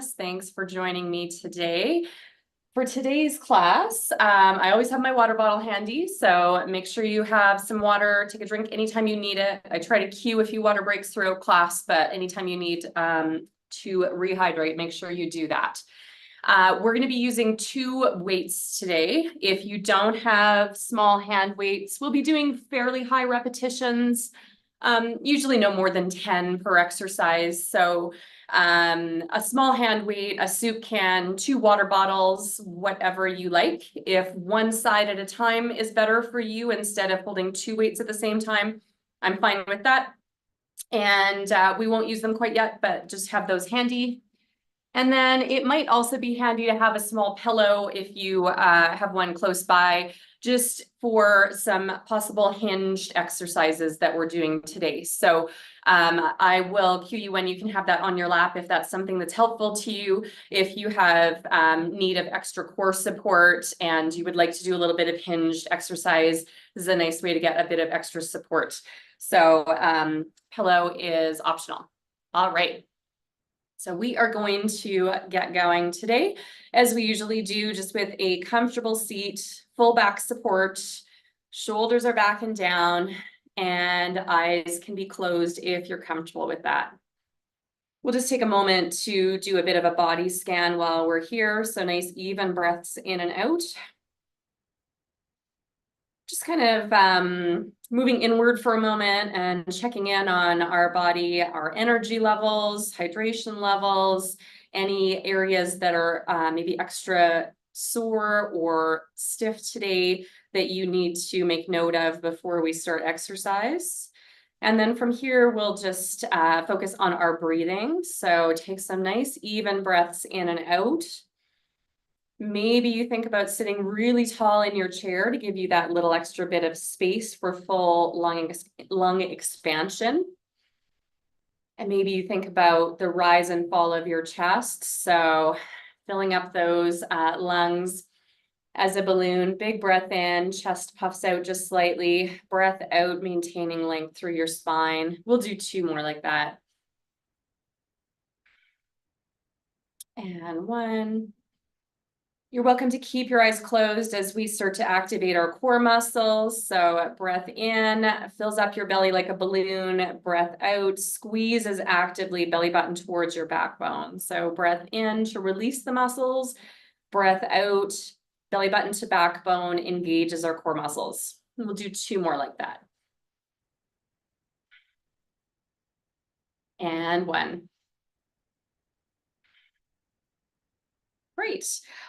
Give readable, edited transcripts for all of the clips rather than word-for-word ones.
Thanks for joining me today. For today's class, I always have my water bottle handy, so make sure you have some water, take a drink anytime you need it. I try to cue a few water breaks throughout class, but anytime you need to rehydrate, make sure you do that. We're going to be using 2 weights today. If you don't have small hand weights, we'll be doing fairly high repetitions, usually no more than 10 per exercise. So a small hand weight, a soup can, 2 water bottles, whatever you like. If one side at a time is better for you instead of holding 2 weights at the same time, I'm fine with that. And we won't use them quite yet, but just have those handy. And then it might also be handy to have a small pillow if you have one close by, just for some possible hinged exercises that we're doing today. So I will cue you when you can have that on your lap if that's something that's helpful to you. If you have need of extra core support and you would like to do a little bit of hinged exercise, this is a nice way to get a bit of extra support. So pillow is optional. All right. So we are going to get going today, as we usually do, just with a comfortable seat, full back support, shoulders are back and down, and eyes can be closed if you're comfortable with that. We'll just take a moment to do a bit of a body scan while we're here. So nice even breaths in and out. Just kind of moving inward for a moment and checking in on our body, our energy levels, hydration levels, any areas that are maybe extra sore or stiff today that you need to make note of before we start exercise. And then from here, we'll just focus on our breathing. So take some nice even breaths in and out. Maybe you think about sitting really tall in your chair to give you that little extra bit of space for full lung expansion. And maybe you think about the rise and fall of your chest. So filling up those lungs as a balloon. Big breath in, chest puffs out just slightly. Breath out, maintaining length through your spine. We'll do 2 more like that. And 1. You're welcome to keep your eyes closed as we start to activate our core muscles. So breath in, fills up your belly like a balloon. Breath out, squeezes actively belly button towards your backbone. So breath in to release the muscles. Breath out, belly button to backbone, engages our core muscles. We'll do 2 more like that. And 1. Great.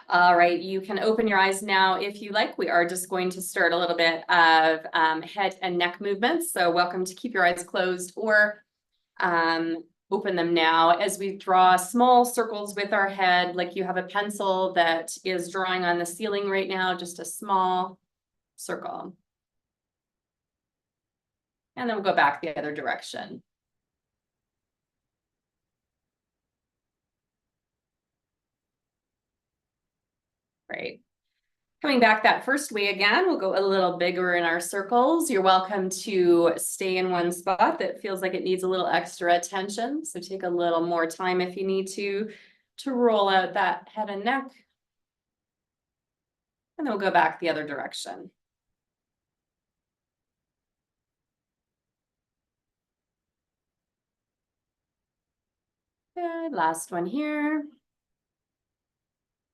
All right, you can open your eyes now if you like. We are just going to start a little bit of head and neck movements. So welcome to keep your eyes closed or open them now as we draw small circles with our head, like you have a pencil that is drawing on the ceiling right now, just a small circle. And then we'll go back the other direction. Great. Coming back that first way again, we'll go a little bigger in our circles. You're welcome to stay in one spot that feels like it needs a little extra attention. So take a little more time if you need to roll out that head and neck. And then we'll go back the other direction. Good, last one here.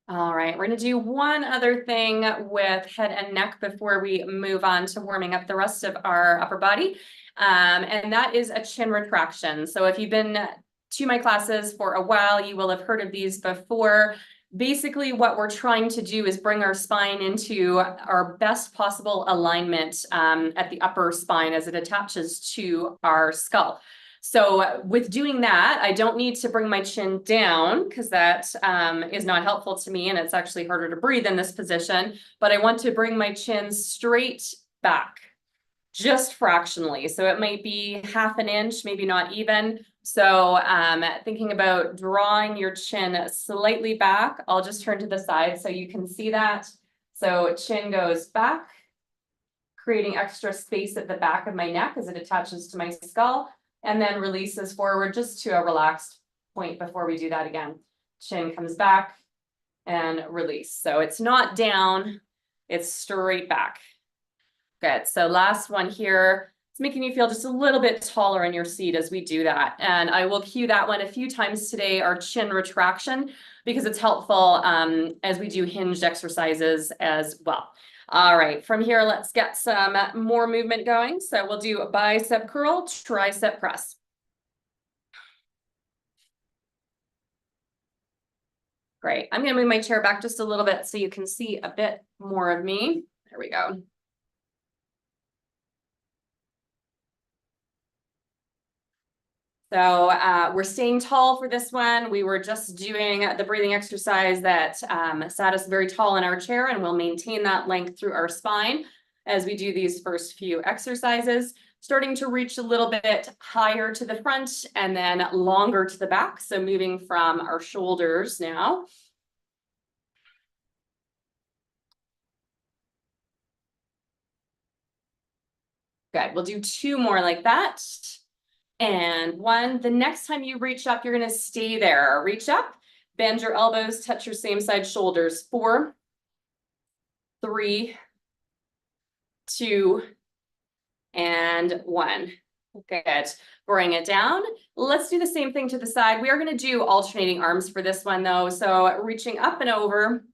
All right, we're going to do one other thing with head and neck before we move on to warming up the rest of our upper body. And that is a chin retraction. So if you've been to my classes for a while, you will have heard of these before. Basically, what we're trying to do is bring our spine into our best possible alignment at the upper spine as it attaches to our skull. So with doing that, I don't need to bring my chin down because that is not helpful to me and it's actually harder to breathe in this position, but I want to bring my chin straight back, just fractionally. So it might be ½ an inch, maybe not even. So thinking about drawing your chin slightly back, I'll just turn to the side so you can see that. So chin goes back, creating extra space at the back of my neck as it attaches to my skull. And then releases forward just to a relaxed point before we do that again. chin comes back, and release. So it's not down, it's straight back. Good. So last one here. It's making you feel just a little bit taller in your seat as we do that. And I will cue that one a few times today, our chin retraction, because it's helpful as we do hinged exercises as well. All right, from here, let's get some more movement going. So we'll do a bicep curl, tricep press. Great. I'm going to move my chair back just a little bit so you can see a bit more of me. There we go. So we're staying tall for this one. We were just doing the breathing exercise that sat us very tall in our chair, and we'll maintain that length through our spine as we do these first few exercises, starting to reach a little bit higher to the front and then longer to the back. So moving from our shoulders now. Good. We'll do 2 more like that. And 1, the next time you reach up, you're going to stay there. Reach up, bend your elbows, touch your same side shoulders. 4, 3, 2, and 1. Good. Bring it down. Let's do the same thing to the side. We are going to do alternating arms for this one though. So reaching up and over.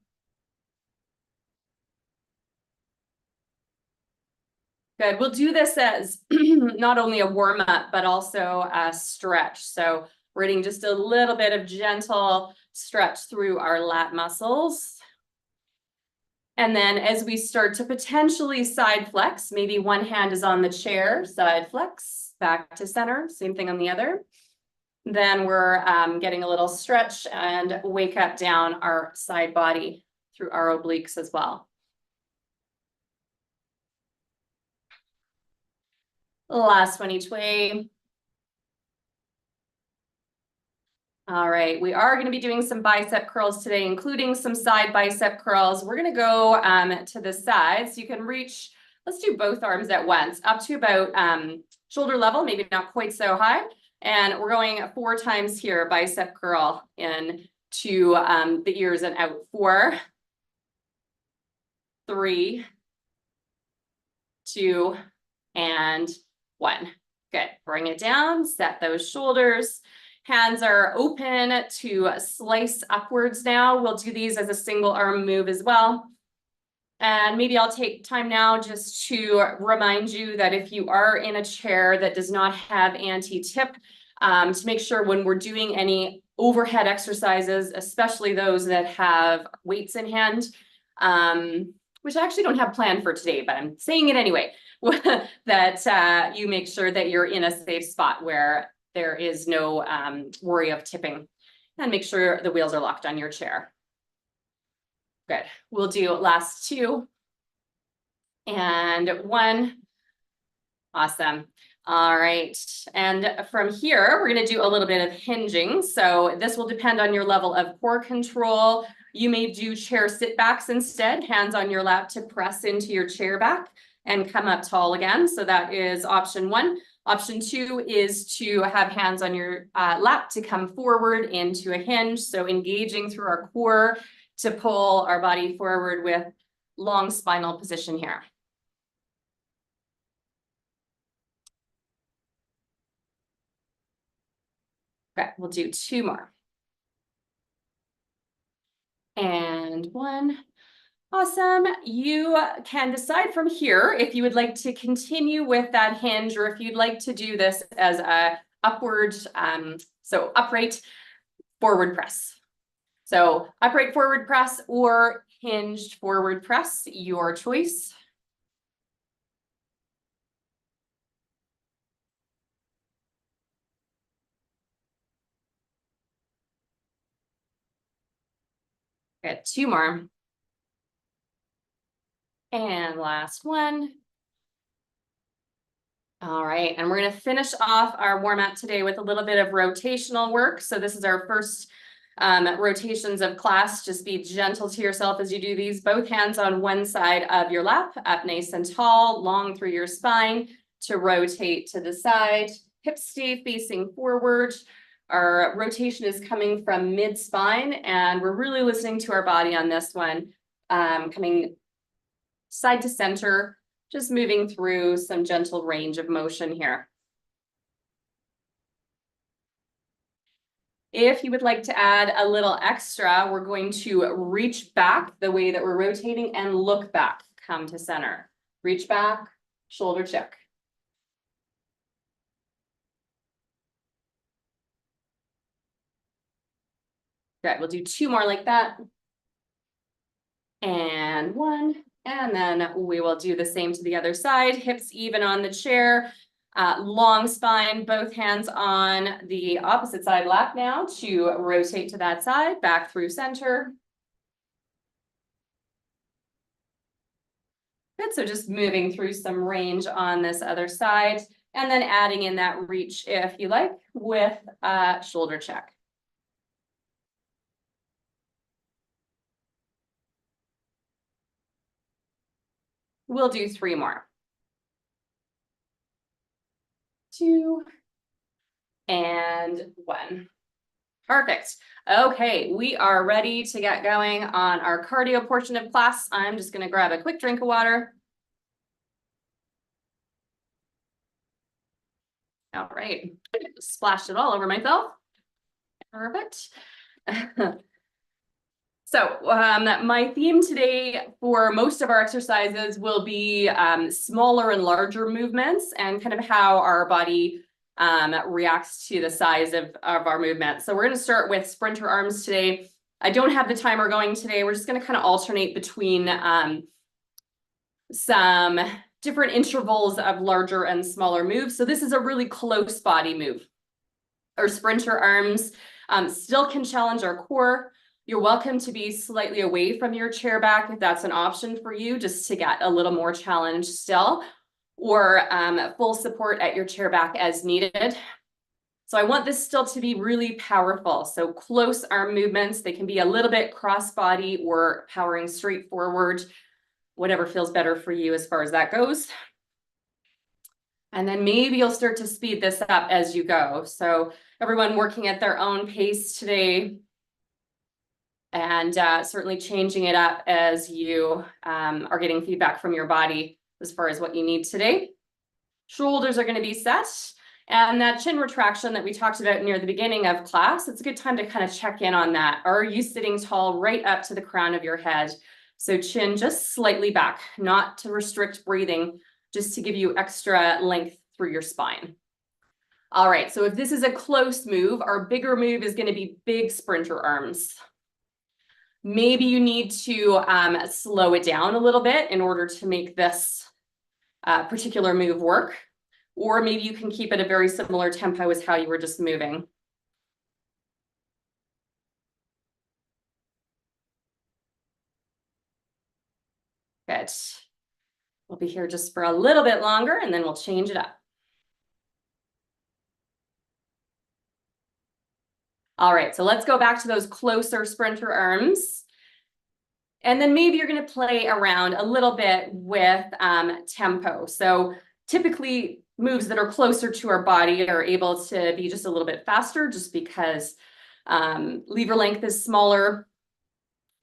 Good. We'll do this as not only a warm up, but also a stretch. So we're getting just a little bit of gentle stretch through our lat muscles. And then as we start to potentially side flex, maybe one hand is on the chair, side flex, back to center, same thing on the other. Then we're getting a little stretch and wake up down our side body through our obliques as well. Last one each way. All right, we are going to be doing some bicep curls today, including some side bicep curls. We're going to go to the side, so you can reach, let's do both arms at once, up to about shoulder level, maybe not quite so high. And we're going 4 times here, bicep curl in to the ears and out. 4, 3, 2, and 1. Good. Bring it down, set those shoulders. Hands are open to slice upwards now. We'll do these as a single arm move as well. And maybe I'll take time now just to remind you that if you are in a chair that does not have anti-tip, to make sure when we're doing any overhead exercises, especially those that have weights in hand, which I actually don't have planned for today, but I'm saying it anyway, that you make sure that you're in a safe spot where there is no worry of tipping, and make sure the wheels are locked on your chair. Good. We'll do last 2 and 1. Awesome. All right. And from here, we're going to do a little bit of hinging. So this will depend on your level of core control. You may do chair sit backs instead, hands on your lap to press into your chair back and come up tall again. So that is option 1. Option 2 is to have hands on your lap to come forward into a hinge. So engaging through our core to pull our body forward with long spinal position here. Okay, we'll do 2 more. And 1. Awesome. You can decide from here if you would like to continue with that hinge, or if you'd like to do this as a upward, so upright forward press. So upright forward press or hinged forward press, your choice. Got 2 more. And last one. All right, and we're going to finish off our warm-up today with a little bit of rotational work. So this is our first rotations of class. Just be gentle to yourself as you do these. Both hands on one side of your lap, up nice and tall, long through your spine to rotate to the side. Hips stay facing forward. Our rotation is coming from mid-spine, and we're really listening to our body on this one. Coming side to center, just moving through some gentle range of motion here. If you would like to add a little extra, we're going to reach back the way that we're rotating and look back, come to center. Reach back, shoulder check. Good, we'll do 2 more like that. And 1, and then we will do the same to the other side, hips even on the chair, long spine, both hands on the opposite side lap now to rotate to that side, back through center. Good, so just moving through some range on this other side, and then adding in that reach if you like with a shoulder check. We'll do 3 more. 2 and 1. Perfect. Okay, we are ready to get going on our cardio portion of class. I'm just going to grab a quick drink of water. All right, splashed it all over myself. Perfect. So my theme today for most of our exercises will be smaller and larger movements and kind of how our body reacts to the size of our movement. So we're going to start with sprinter arms today. I don't have the timer going today. We're just going to kind of alternate between some different intervals of larger and smaller moves. So this is a really close body move. Our sprinter arms still can challenge our core. You're welcome to be slightly away from your chair back if that's an option for you, just to get a little more challenge still, or full support at your chair back as needed. So I want this still to be really powerful. So close arm movements, they can be a little bit cross body or powering straight forward, whatever feels better for you as far as that goes. And then maybe you'll start to speed this up as you go. So everyone working at their own pace today, and certainly changing it up as you are getting feedback from your body as far as what you need today. Shoulders are going to be set, and that chin retraction that we talked about near the beginning of class, it's a good time to kind of check in on that. Are you sitting tall right up to the crown of your head? So chin just slightly back, not to restrict breathing, just to give you extra length through your spine. All right, so if this is a close move, our bigger move is going to be big sprinter arms. Maybe you need to slow it down a little bit in order to make this particular move work. Or maybe you can keep it a very similar tempo as how you were just moving. Good. We'll be here just for a little bit longer, and then we'll change it up. All right, so let's go back to those closer sprinter arms. And then maybe you're going to play around a little bit with tempo. So typically moves that are closer to our body are able to be just a little bit faster, just because lever length is smaller.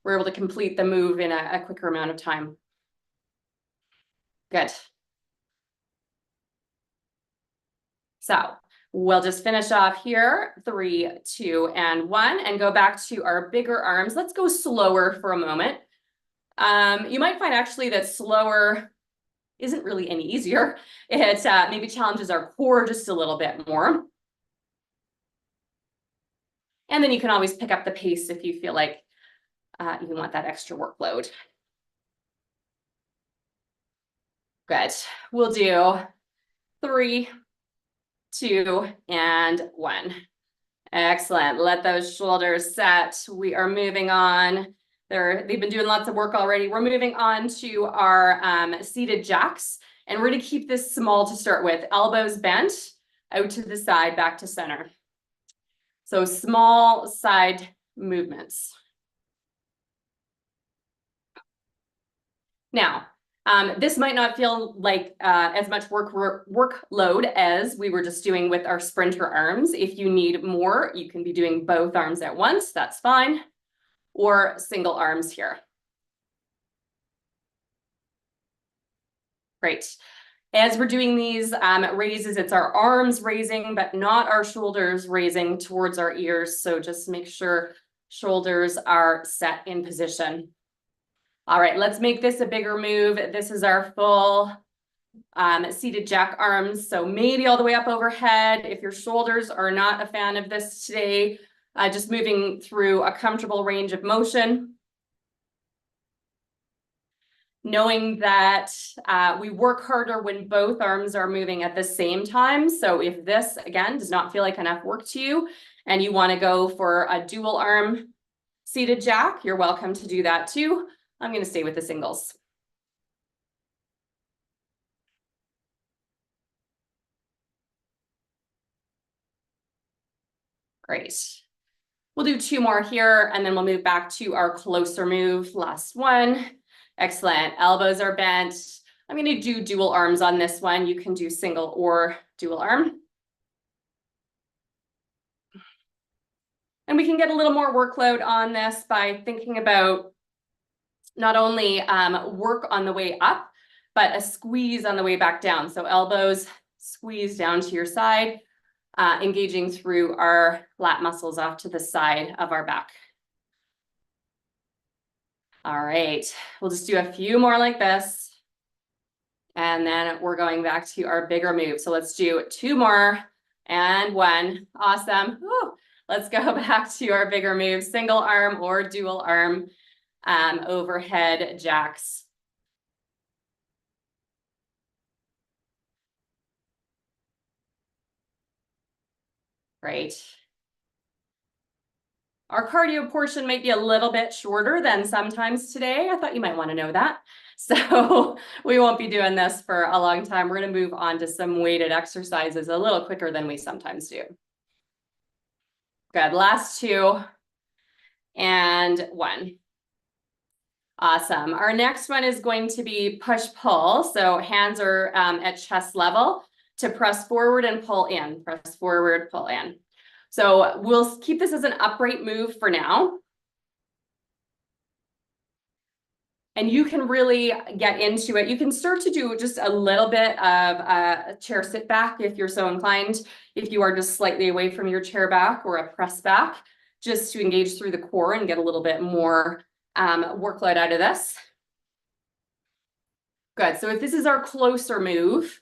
We're able to complete the move in a quicker amount of time. Good. So we'll just finish off here, 3, 2, and 1, and go back to our bigger arms. Let's go slower for a moment. You might find actually that slower isn't really any easier. It maybe challenges our core just a little bit more. And then you can always pick up the pace if you feel like you want that extra workload. Good. We'll do 3, 2, and 1. Excellent. Let those shoulders set. We are moving on. They've been doing lots of work already. We're moving on to our seated jacks, and we're going to keep this small to start with. Elbows bent, out to the side, back to center. So small side movements. Now, This might not feel like as much workload as we were just doing with our sprinter arms. If you need more, you can be doing both arms at once, that's fine, or single arms here. Great. As we're doing these raises, it's our arms raising, but not our shoulders raising towards our ears. So just make sure shoulders are set in position. All right, let's make this a bigger move. This is our full seated jack arms. So maybe all the way up overhead. If your shoulders are not a fan of this today, just moving through a comfortable range of motion. Knowing that we work harder when both arms are moving at the same time. So if this, again, does not feel like enough work to you and you want to go for a dual arm seated jack, you're welcome to do that too. I'm going to stay with the singles. Great. We'll do 2 more here and then we'll move back to our closer move. Last one. Excellent. Elbows are bent. I'm going to do dual arms on this one. You can do single or dual arm. And we can get a little more workload on this by thinking about not only work on the way up, but a squeeze on the way back down. So elbows squeeze down to your side, engaging through our lat muscles off to the side of our back. All right, we'll just do a few more like this. And then we're going back to our bigger move. So let's do 2 more and 1. Awesome. Woo. Let's go back to our bigger move, single arm or dual arm overhead jacks. Great. Our cardio portion might be a little bit shorter than sometimes today. I thought you might want to know that. So we won't be doing this for a long time. We're going to move on to some weighted exercises a little quicker than we sometimes do. Good. Last 2 and 1. Awesome. Our next one is going to be push-pull. So hands are at chest level to press forward and pull in. Press forward, pull in. So we'll keep this as an upright move for now. And you can really get into it. You can start to do just a little bit of a chair sit back if you're so inclined. If you are just slightly away from your chair back or a press back, just to engage through the core and get a little bit more workload out of this. Good. So if this is our closer move,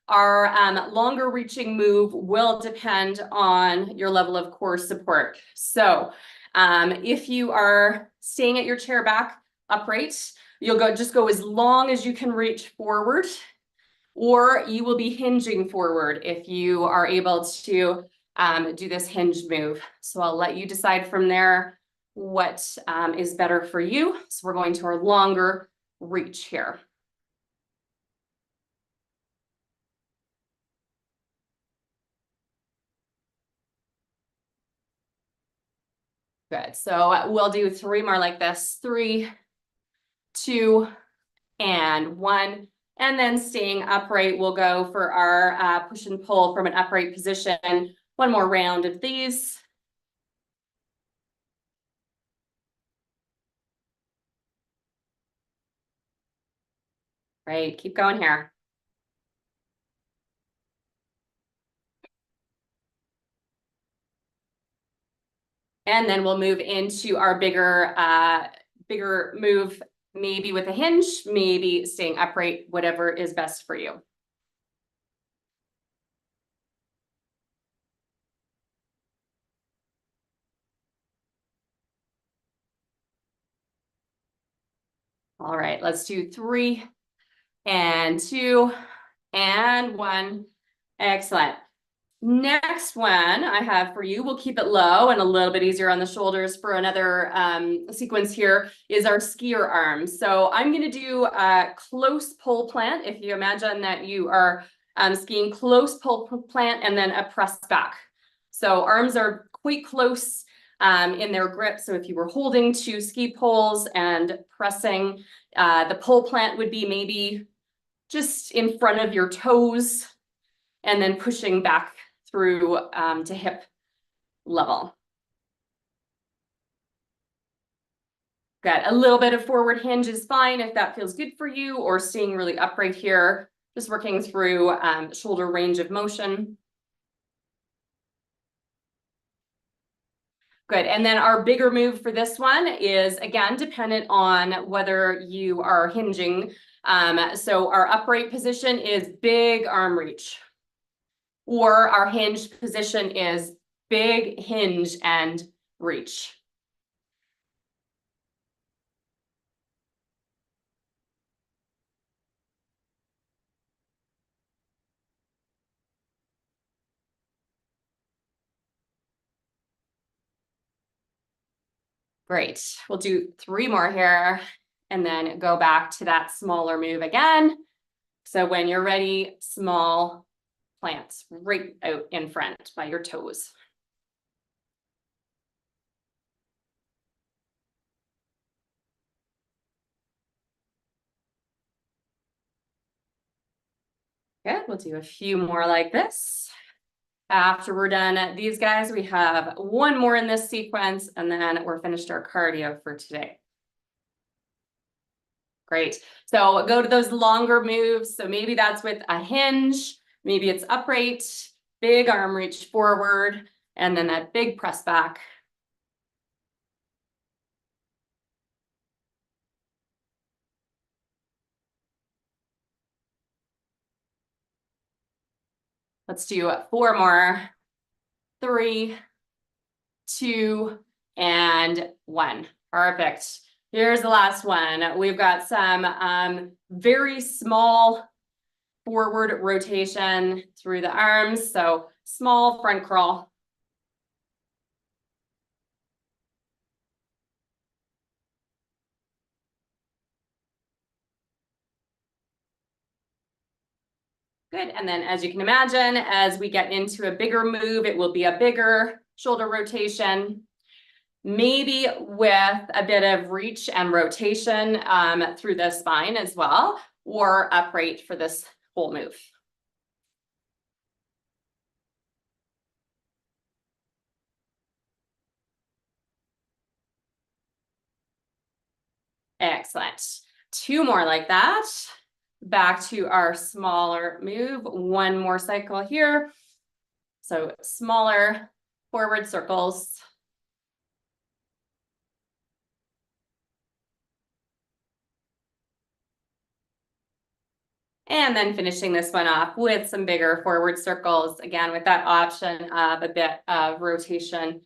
our longer reaching move will depend on your level of core support. So if you are staying at your chair back upright, you'll just go as long as you can reach forward, or you will be hinging forward if you are able to do this hinge move. So I'll let you decide from there what is better for you. So we're going to our longer reach here. Good. So we'll do 3 more like this. 3, 2, and 1. And then staying upright, we'll go for our push and pull from an upright position. 1 more round of these. Right, keep going here. And then we'll move into our bigger move, maybe with a hinge, maybe staying upright, whatever is best for you. All right, let's do 3 and 2 and 1. Excellent. Next one I have for you, we'll keep it low and a little bit easier on the shoulders for another sequence here, is our skier arms. So I'm going to do a close pull plant. If you imagine that you are skiing, close pull plant and then a press back. So arms are quite close in their grip. So if you were holding two ski poles and pressing, the pole plant would be maybe just in front of your toes and then pushing back through to hip level. Good. A little bit of forward hinge is fine if that feels good for you, or staying really upright here, just working through shoulder range of motion. Good. And then our bigger move for this one is, again, dependent on whether you are hinging. So our upright position is big arm reach, or our hinge position is big hinge and reach. Great. We'll do 3 more here and then go back to that smaller move again. So when you're ready, small plants right out in front by your toes. Good. We'll do a few more like this. After we're done these guys, we have 1 more in this sequence, and then we're finished our cardio for today. Great. So go to those longer moves. So maybe that's with a hinge, maybe it's upright, big arm reach forward, and then that big press back. Let's do 4 more. 3, 2, and 1. Perfect. Here's the last one. We've got some very small forward rotation through the arms. So small front crawl. Good. And then, as you can imagine, as we get into a bigger move, it will be a bigger shoulder rotation, maybe with a bit of reach and rotation through the spine as well, or upright for this whole move. Excellent. 2 more like that. Back to our smaller move. 1 more cycle here. So smaller forward circles. And then finishing this one off with some bigger forward circles, again, with that option of a bit of rotation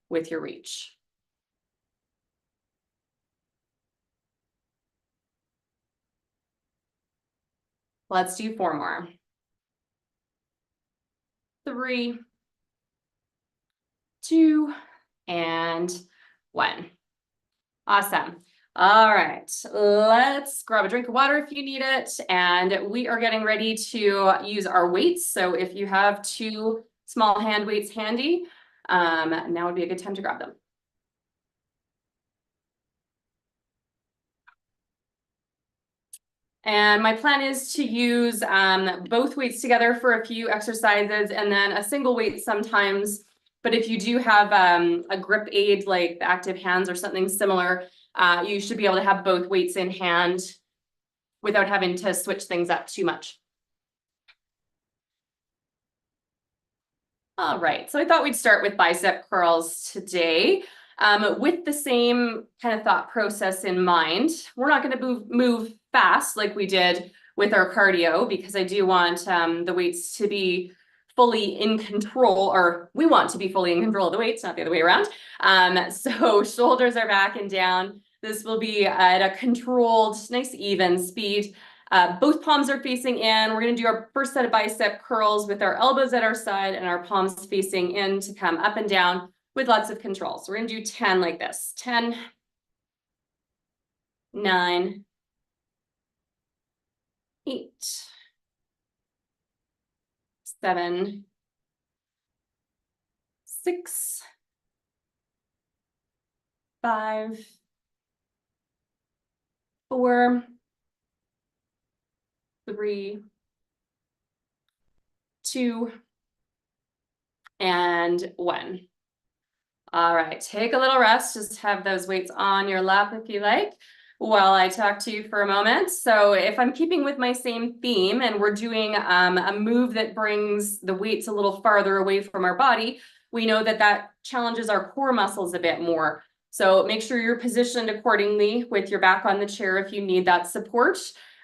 with your reach. Let's do 4 more. 3, 2, and 1. Awesome. All right, let's grab a drink of water if you need it. And we are getting ready to use our weights. So if you have 2 small hand weights handy, now would be a good time to grab them. And my plan is to use both weights together for a few exercises and then a single weight sometimes. But if you do have a grip aid like the Active Hands or something similar, you should be able to have both weights in hand without having to switch things up too much. All right, so I thought we'd start with bicep curls today. With the same kind of thought process in mind, we're not going to move fast like we did with our cardio, because I do want the weights to be fully in control, or we want to be fully in control of the weights, not the other way around. So shoulders are back and down. This will be at a controlled, nice, even speed. Both palms are facing in. We're going to do our first set of bicep curls with our elbows at our side and our palms facing in to come up and down with lots of control. So we're going to do 10 like this. 10, 9, 8, 7, 6, 5, 4, 3, 2, and 1. All right, take a little rest. Just have those weights on your lap if you like, while I talk to you for a moment. So if I'm keeping with my same theme and we're doing a move that brings the weights a little farther away from our body, we know that that challenges our core muscles a bit more. So make sure you're positioned accordingly with your back on the chair if you need that support.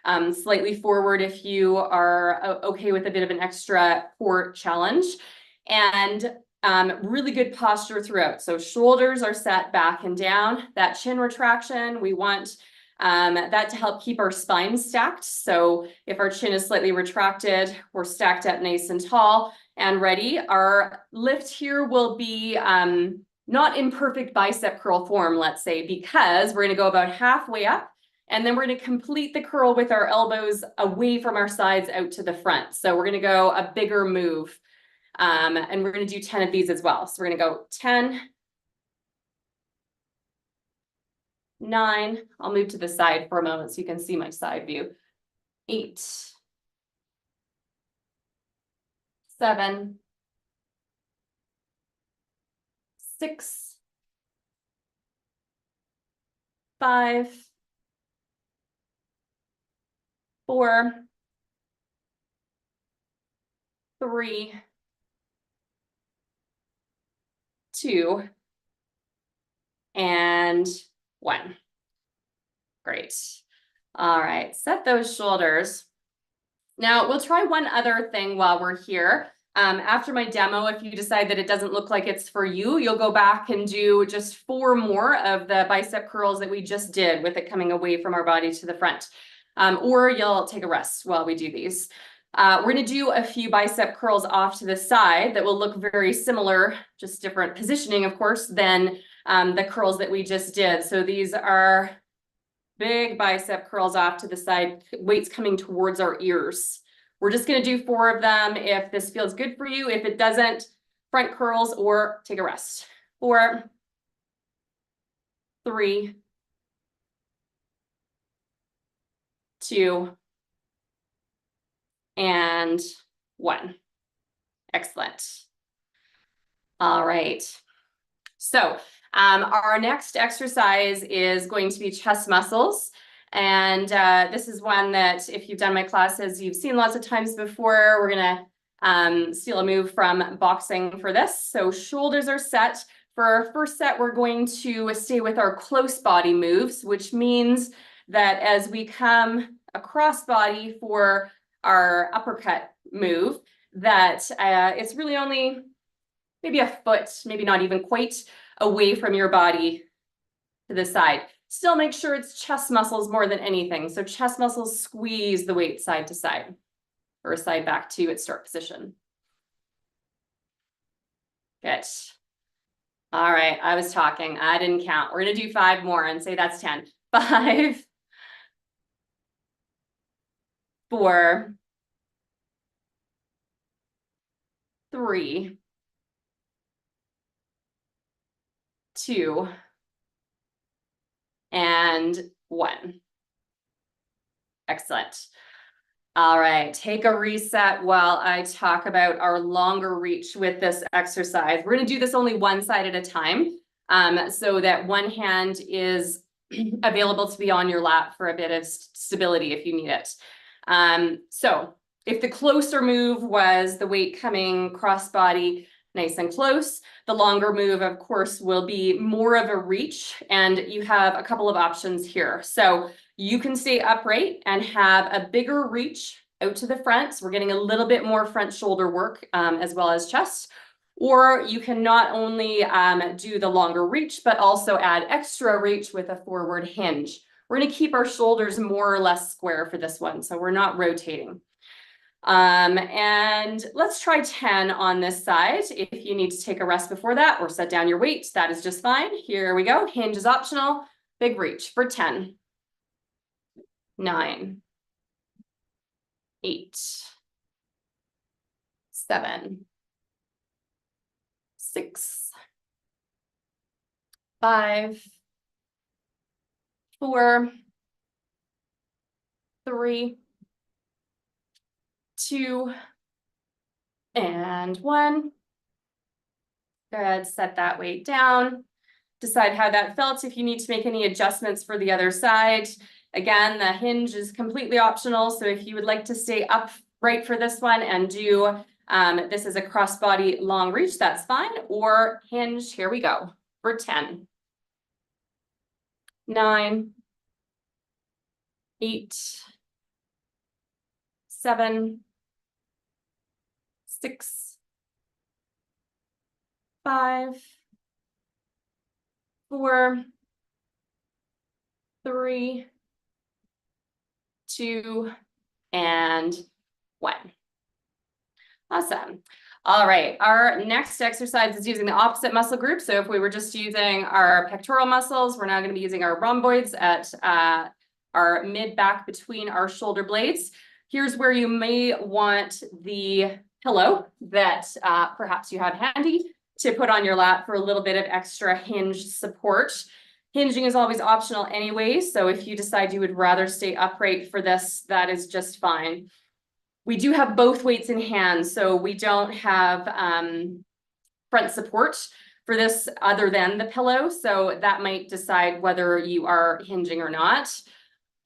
Slightly forward if you are okay with a bit of an extra core challenge. And really good posture throughout. So shoulders are set back and down. That chin retraction, we want that to help keep our spine stacked. So if our chin is slightly retracted, we're stacked up nice and tall and ready. Our lift here will be not in perfect bicep curl form, let's say, because we're going to go about halfway up. And then we're going to complete the curl with our elbows away from our sides out to the front. So we're going to go a bigger move. And we're going to do 10 of these as well. So we're going to go 10, 9. I'll move to the side for a moment so you can see my side view. 8, 7, 6, 5, 4, 3, 2, and 1. Great. All right, set those shoulders. Now we'll try one other thing while we're here. After my demo, if you decide that it doesn't look like it's for you, you'll go back and do just 4 more of the bicep curls that we just did with it coming away from our body to the front. Or you'll take a rest while we do these. We're going to do a few bicep curls off to the side that will look very similar, just different positioning, of course, than the curls that we just did. So these are big bicep curls off to the side, weights coming towards our ears. We're just going to do 4 of them. If this feels good for you, if it doesn't, front curls or take a rest. 4, 3, 2, and 1. Excellent. All right. So our next exercise is going to be chest muscles. And this is one that if you've done my classes, you've seen lots of times before. We're going to steal a move from boxing for this. So shoulders are set. For our first set, we're going to stay with our close body moves, which means that as we come across body for our uppercut move, that it's really only maybe a foot, maybe not even quite, away from your body to the side. Still make sure it's chest muscles more than anything. So chest muscles squeeze the weight side to side or side back to its start position. Good. All right, I was talking, I didn't count. We're gonna do 5 more and say that's 10. 5, 4, 3, 2, and 1. Excellent. All right, take a reset while I talk about our longer reach with this exercise. We're going to do this only one side at a time, so that one hand is available to be on your lap for a bit of stability if you need it. So if the closer move was the weight coming cross body nice and close, the longer move, of course, will be more of a reach, and you have a couple of options here. So you can stay upright and have a bigger reach out to the front. So we're getting a little bit more front shoulder work as well as chest. Or you can not only do the longer reach, but also add extra reach with a forward hinge. We're going to keep our shoulders more or less square for this one, so we're not rotating. And let's try 10 on this side. If you need to take a rest before that or set down your weight, that is just fine. Here we go. Hinge is optional. Big reach for 10. 9, 8, 7, 6, 5, 4, 3, 2, and 1. Good, set that weight down. Decide how that felt. If you need to make any adjustments for the other side. Again, the hinge is completely optional. So if you would like to stay upright for this one and do this is a crossbody long reach, that's fine. Or hinge, here we go, for 10, 9, 8, 7, 6, 5, 4, 3, 2, and 1. Awesome. All right, our next exercise is using the opposite muscle group. So if we were just using our pectoral muscles, we're now going to be using our rhomboids at our mid back between our shoulder blades. Here's where you may want the pillow that perhaps you have handy to put on your lap for a little bit of extra hinge support. Hinging is always optional anyway, so if you decide you would rather stay upright for this, that is just fine. We do have both weights in hand, so we don't have front support for this other than the pillow, so that might decide whether you are hinging or not.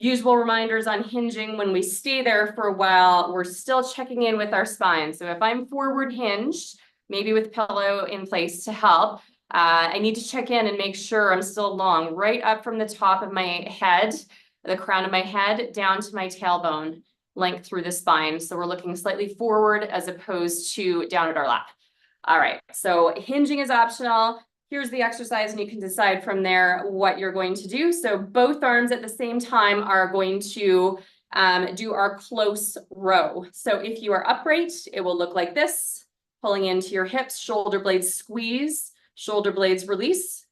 Usual reminders on hinging: when we stay there for a while, we're still checking in with our spine. So if I'm forward hinged, maybe with pillow in place to help, I need to check in and make sure I'm still long, right up from the top of my head, the crown of my head, down to my tailbone, length through the spine. So we're looking slightly forward as opposed to down at our lap. All right, so hinging is optional. Here's the exercise, and you can decide from there what you're going to do. So both arms at the same time are going to do our close row. So if you are upright, it will look like this: pulling into your hips, shoulder blades squeeze, shoulder blades release.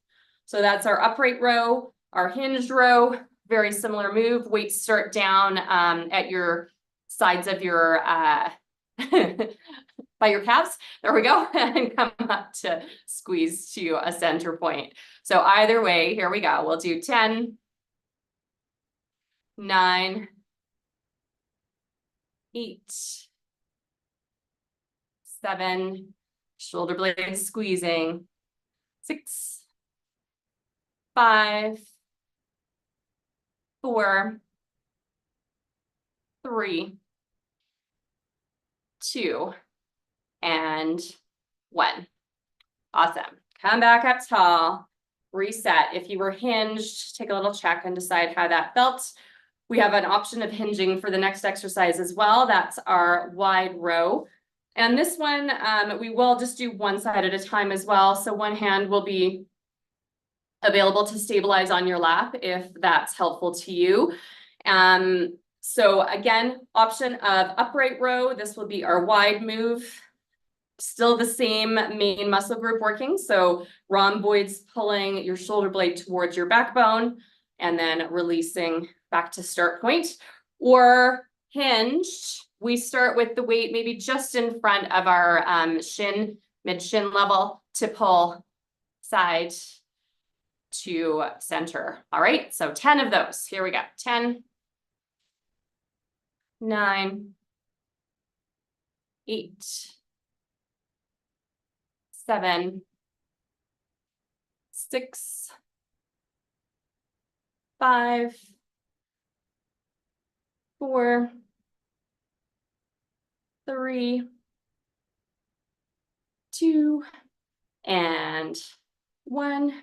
So that's our upright row. Our hinged row, very similar move. Weights start down at your sides of your by your calves, there we go, and come up to squeeze to a center point. So either way, here we go. We'll do 10, 9, 8, 7, shoulder blades squeezing, 6, 5, 4, 3, 2, and 1. Awesome. Come back up tall, reset. If you were hinged, take a little check and decide how that felt. We have an option of hinging for the next exercise as well. That's our wide row. And this one, we will just do one side at a time as well. So one hand will be available to stabilize on your lap if that's helpful to you. So again, option of upright row. This will be our wide move. Still the same main muscle group working. So rhomboids pulling your shoulder blade towards your backbone and then releasing back to start point. Or hinged, we start with the weight maybe just in front of our shin, mid-shin level, to pull side to center. All right, so 10 of those. Here we go. 10, 9, 8, 7, 6, 5, 4, 3, 2, and 1.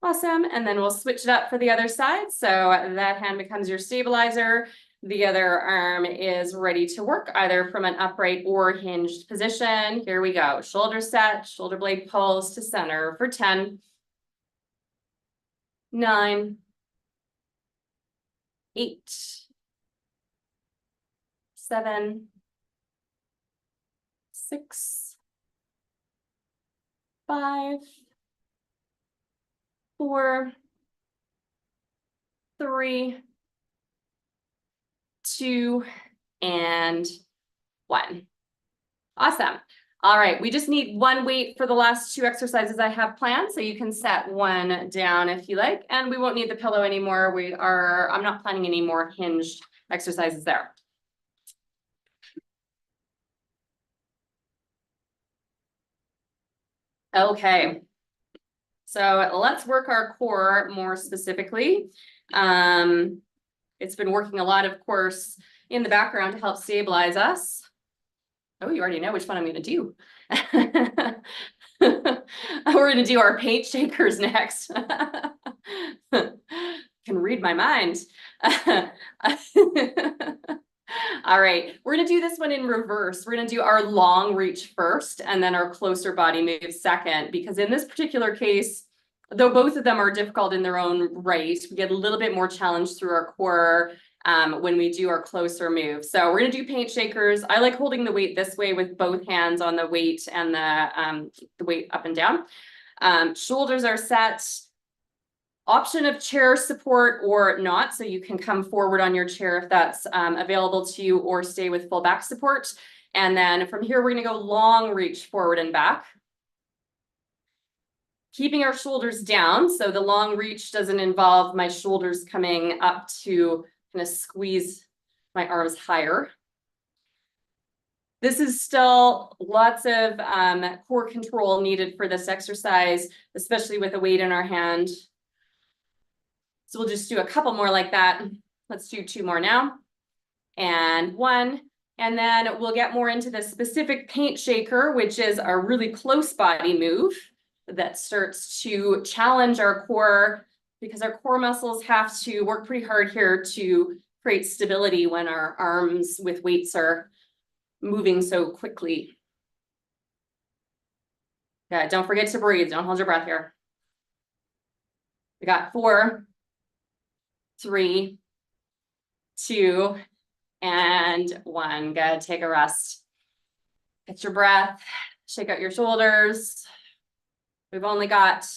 Awesome. And then we'll switch it up for the other side. So that hand becomes your stabilizer. The other arm is ready to work either from an upright or hinged position. Here we go. Shoulder set, shoulder blade pulls to center for 10, 9, 8, 7, 6, 5, 4, 3, 2, and 1. Awesome. All right, we just need one weight for the last two exercises I have planned, so you can set one down if you like, and we won't need the pillow anymore. I'm not planning any more hinged exercises there. Okay. So let's work our core more specifically. It's been working a lot, of course, in the background to help stabilize us. Oh, you already know which one I'm going to do. We're going to do our paint shakers next. Can read my mind. All right, we're going to do this one in reverse. We're going to do our long reach first and then our closer body move second, because in this particular case, though both of them are difficult in their own right, we get a little bit more challenge through our core when we do our closer move. So we're going to do paint shakers. I like holding the weight this way with both hands on the weight and the weight up and down. Shoulders are set. Option of chair support or not, so you can come forward on your chair if that's available to you, or stay with full back support. And then from here, we're going to go long reach forward and back. Keeping our shoulders down, so the long reach doesn't involve my shoulders coming up to kind of squeeze my arms higher. This is still lots of core control needed for this exercise, especially with a weight in our hand. So we'll just do a couple more like that. Let's do two more now. And one. And then we'll get more into the specific paint shaker, which is our really close body move that starts to challenge our core, because our core muscles have to work pretty hard here to create stability when our arms with weights are moving so quickly. Yeah, don't forget to breathe. Don't hold your breath here. We got 4, 3, 2, and 1. Good. Take a rest. Get your breath. Shake out your shoulders. We've only got,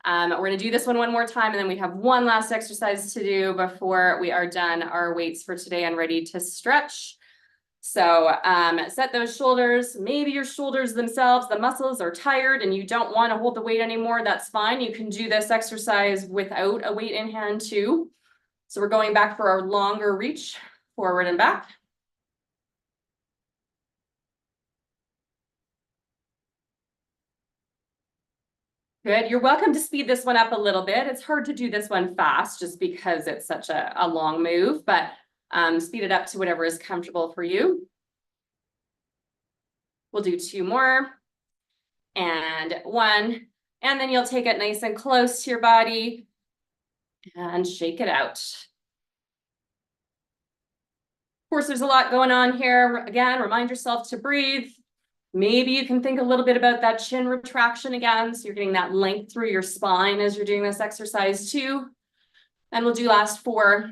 we're going to do this one more time, and then we have one last exercise to do before we are done our weights for today and ready to stretch. So set those shoulders. Maybe your shoulders themselves, the muscles are tired and you don't want to hold the weight anymore. That's fine. You can do this exercise without a weight in hand too. So we're going back for our longer reach, forward and back. Good. You're welcome to speed this one up a little bit. It's hard to do this one fast just because it's such a long move, but speed it up to whatever is comfortable for you. We'll do 2 more and 1, and then you'll take it nice and close to your body and shake it out. Of course, there's a lot going on here. Again, remind yourself to breathe. Maybe you can think a little bit about that chin retraction again, so you're getting that length through your spine as you're doing this exercise too. And we'll do last 4,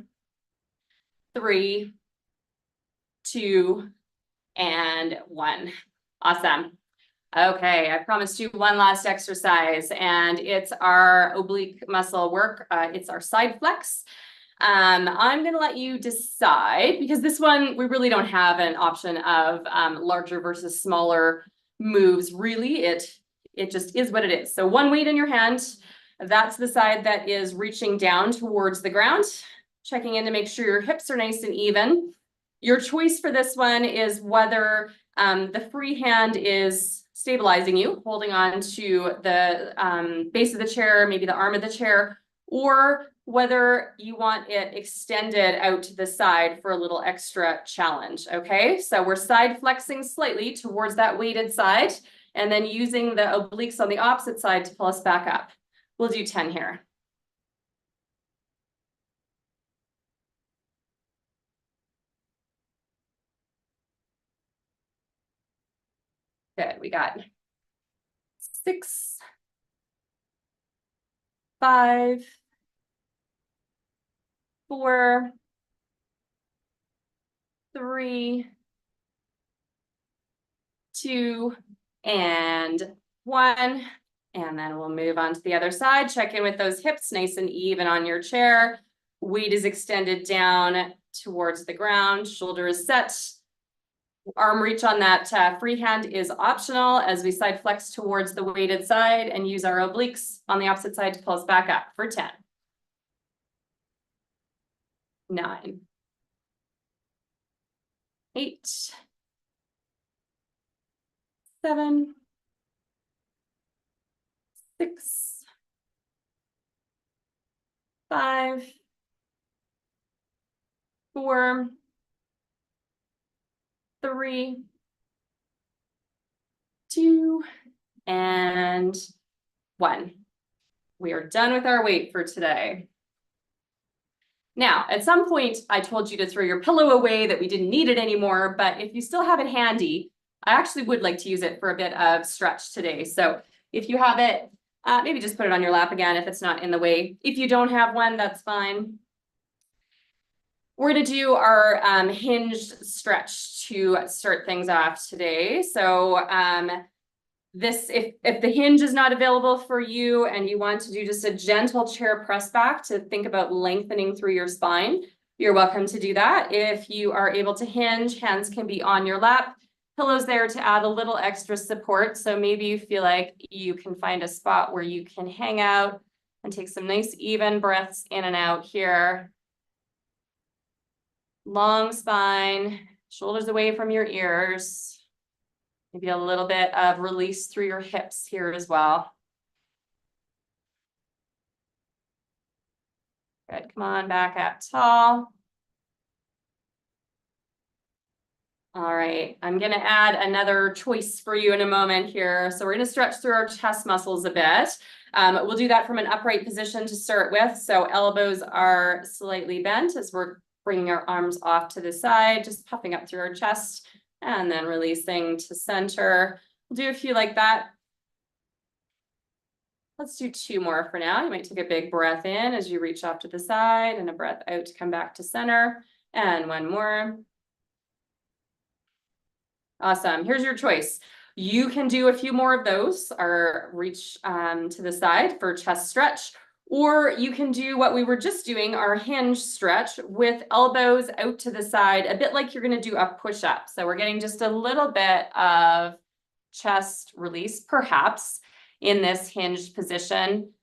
3, 2, and 1. Awesome. Okay, I promised you one last exercise, and it's our oblique muscle work. It's our side flex. I'm going to let you decide, because this one, we really don't have an option of larger versus smaller moves. Really, it just is what it is. So one weight in your hand, that's the side that is reaching down towards the ground, checking in to make sure your hips are nice and even. Your choice for this one is whether the free hand is stabilizing you, holding on to the base of the chair, maybe the arm of the chair, or whether you want it extended out to the side for a little extra challenge. Okay, so we're side flexing slightly towards that weighted side, and then using the obliques on the opposite side to pull us back up. We'll do 10 here. Good, we got 6, 5, 4, 3, 2, and 1. And then we'll move on to the other side. Check in with those hips nice and even on your chair. Weight is extended down towards the ground. Shoulder is set. Arm reach on that free hand is optional as we side flex towards the weighted side and use our obliques on the opposite side to pull us back up for 10. 9. 8. 7. 6. 5. 4. 3. 2. And 1. We are done with our weight for today. Now, at some point, I told you to throw your pillow away, that we didn't need it anymore, but if you still have it handy, I actually would like to use it for a bit of stretch today. So if you have it, maybe just put it on your lap again if it's not in the way. If you don't have one, that's fine. We're going to do our hinged stretch to start things off today. So if the hinge is not available for you and you want to do just a gentle chair press back to think about lengthening through your spine, you're welcome to do that. If you are able to hinge, hands can be on your lap, pillows there to add a little extra support. So maybe you feel like you can find a spot where you can hang out and take some nice even breaths in and out here. Long spine, shoulders away from your ears. Maybe a little bit of release through your hips here as well. Good, come on, back up tall. All right, I'm gonna add another choice for you in a moment here. So we're gonna stretch through our chest muscles a bit. We'll do that from an upright position to start with. So elbows are slightly bent as we're bringing our arms off to the side, just puffing up through our chest. And then releasing to center. We'll do a few like that. Let's do 2 more for now. You might take a big breath in as you reach off to the side and a breath out to come back to center. And 1 more. Awesome. Here's your choice. You can do a few more of those or reach to the side for chest stretch. Or you can do what we were just doing, our hinge stretch with elbows out to the side, a bit like you're going to do a push-up. So we're getting just a little bit of chest release, perhaps, in this hinged position.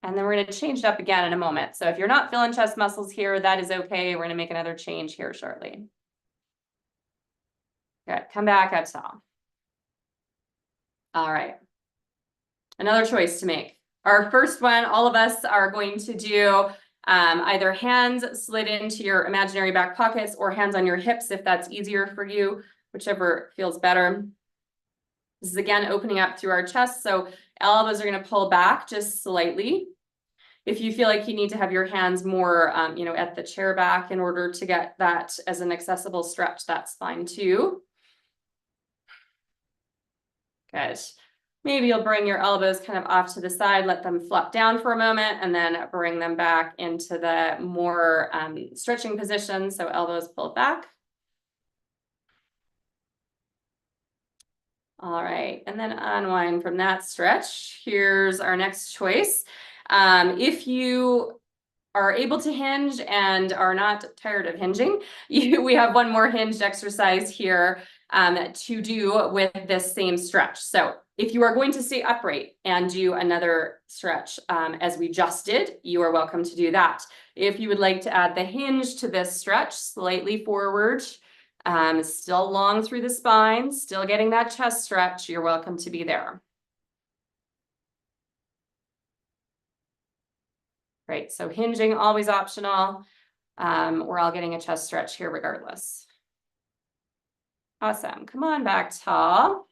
And then we're going to change it up again in a moment. So if you're not feeling chest muscles here, that is okay. We're going to make another change here shortly. Good. Come back up tall. All right. Another choice to make. Our first one, all of us are going to do either hands slid into your imaginary back pockets or hands on your hips if that's easier for you, whichever feels better. This is again opening up through our chest. So elbows are going to pull back just slightly. If you feel like you need to have your hands more, at the chair back in order to get that as an accessible stretch, that's fine too. Good. Maybe you'll bring your elbows kind of off to the side, let them flop down for a moment, and then bring them back into the more stretching position. So elbows pulled back. All right, and then unwind from that stretch. Here's our next choice. If you are able to hinge and are not tired of hinging, we have 1 more hinged exercise here to do with this same stretch. So if you are going to stay upright and do another stretch as we just did, you are welcome to do that. If you would like to add the hinge to this stretch, slightly forward, still long through the spine, still getting that chest stretch, you're welcome to be there. Great, so hinging, always optional. We're all getting a chest stretch here regardless. Awesome, come on back tall.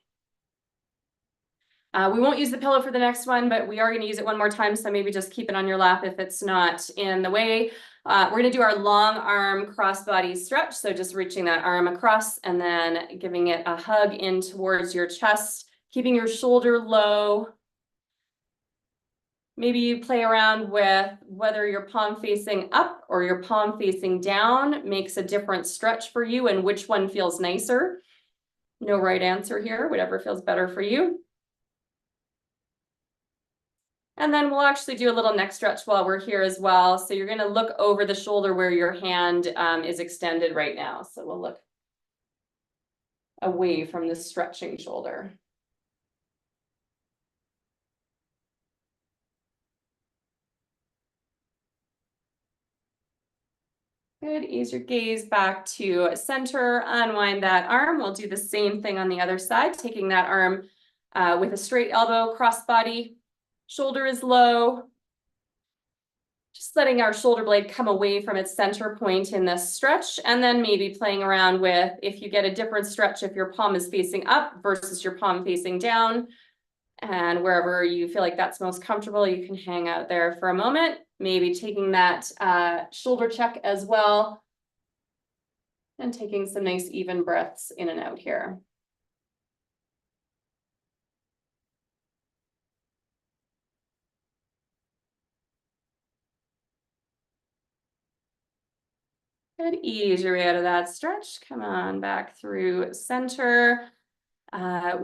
We won't use the pillow for the next one, but we are going to use it 1 more time. So maybe just keep it on your lap if it's not in the way. We're going to do our long arm crossbody stretch. So just reaching that arm across and then giving it a hug in towards your chest, keeping your shoulder low. Maybe you play around with whether your palm facing up or your palm facing down makes a different stretch for you and which one feels nicer. No right answer here, whatever feels better for you. And then we'll actually do a little neck stretch while we're here as well. So you're gonna look over the shoulder where your hand is extended right now. So we'll look away from the stretching shoulder. Good, ease your gaze back to center, unwind that arm. We'll do the same thing on the other side, taking that arm with a straight elbow, crossbody, shoulder is low. Just letting our shoulder blade come away from its center point in this stretch, and then maybe playing around with, if you get a different stretch, if your palm is facing up versus your palm facing down, and wherever you feel like that's most comfortable, you can hang out there for a moment, maybe taking that shoulder check as well, and taking some nice even breaths in and out here. Good, ease your way out of that stretch. Come on back through center.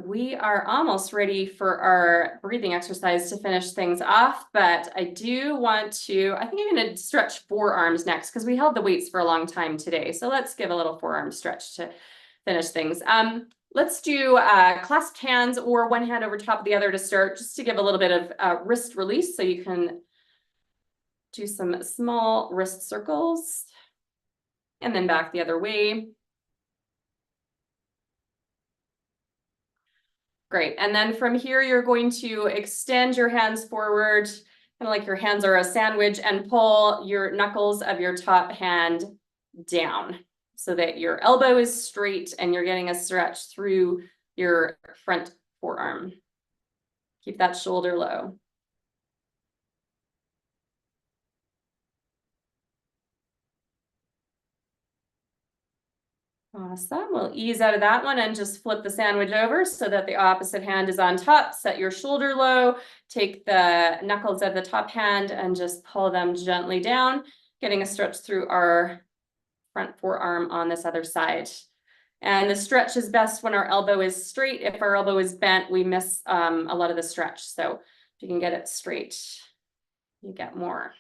We are almost ready for our breathing exercise to finish things off, but I do want to, I think I'm going to stretch forearms next because we held the weights for a long time today. So let's give a little forearm stretch to finish things. Let's do clasped hands or one hand over top of the other to start, just to give a little bit of wrist release. So you can do some small wrist circles and then back the other way. Great. And then from here, you're going to extend your hands forward, kind of like your hands are a sandwich, and pull your knuckles of your top hand down so that your elbow is straight and you're getting a stretch through your front forearm. Keep that shoulder low. Awesome. We'll ease out of that one and just flip the sandwich over so that the opposite hand is on top. Set your shoulder low, take the knuckles of the top hand and just pull them gently down, getting a stretch through our front forearm on this other side. And the stretch is best when our elbow is straight. If our elbow is bent, we miss a lot of the stretch. So if you can get it straight, you get more.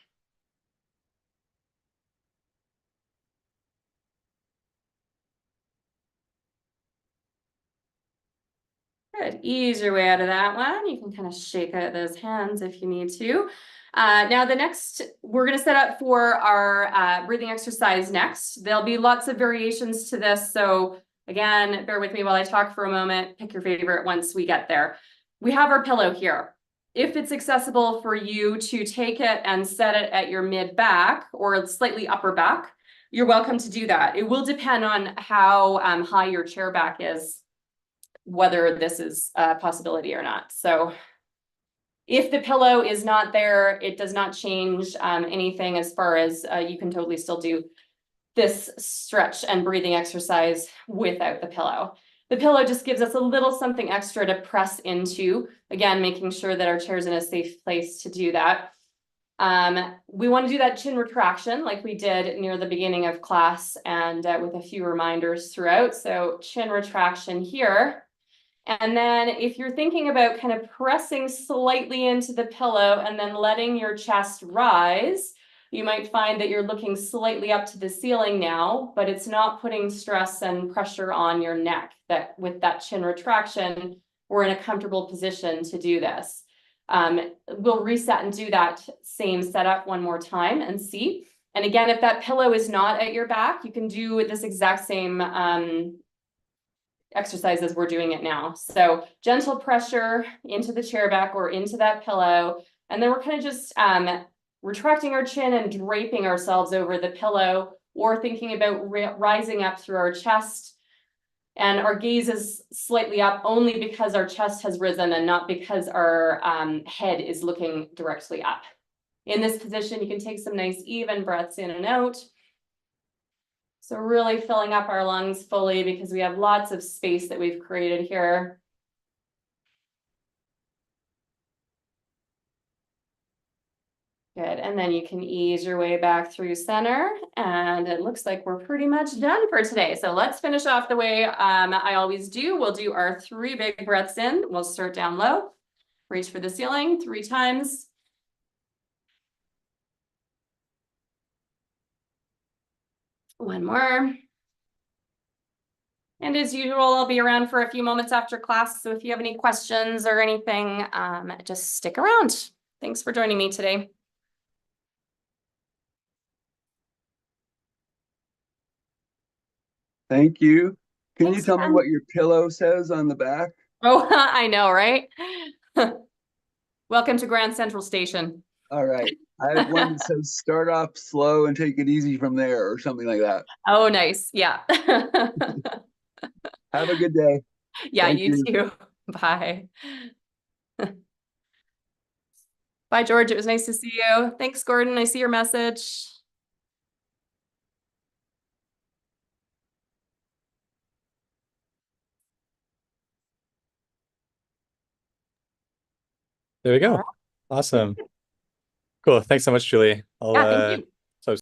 Good, ease your way out of that one. You can kind of shake out those hands if you need to. Now the next, we're gonna set up for our breathing exercise next. There'll be lots of variations to this. So again, bear with me while I talk for a moment, pick your favorite once we get there. We have our pillow here. If it's accessible for you to take it and set it at your mid back or slightly upper back, you're welcome to do that. It will depend on how high your chair back is, whether this is a possibility or not. So if the pillow is not there, it does not change anything as far as you can totally still do this stretch and breathing exercise without the pillow. The pillow just gives us a little something extra to press into, again, making sure that our chair is in a safe place to do that. We want to do that chin retraction like we did near the beginning of class and with a few reminders throughout. So chin retraction here. And then if you're thinking about kind of pressing slightly into the pillow and then letting your chest rise, you might find that you're looking slightly up to the ceiling now, but it's not putting stress and pressure on your neck. That with that chin retraction, we're in a comfortable position to do this. We'll reset and do that same setup one more time and see. And again, if that pillow is not at your back, you can do this exact same exercise as we're doing it now. So gentle pressure into the chair back or into that pillow. And then we're kind of just retracting our chin and draping ourselves over the pillow, or thinking about rising up through our chest. And our gaze is slightly up only because our chest has risen and not because our head is looking directly up. In this position, you can take some nice even breaths in and out. So really filling up our lungs fully because we have lots of space that we've created here. Good, and then you can ease your way back through center, and it looks like we're pretty much done for today. So let's finish off the way I always do. We'll do our 3 big breaths in. We'll start down low, reach for the ceiling 3 times. One more. And as usual, I'll be around for a few moments after class. So if you have any questions or anything, just stick around. Thanks for joining me today. Thank you. Can you Thanks, tell me Ken. what your pillow says on the back? Oh, I know, right? Welcome to Grand Central Station. All right. I have one that says start off slow and take it easy from there or something like that. Oh, nice. Yeah. Have a good day. Yeah, Thank you you. too. Bye. Bye, George. It was nice to see you. Thanks, Gordon. I see your message. There we All right. go. Awesome. Cool. Thanks so much, Julie. Yeah, thank you.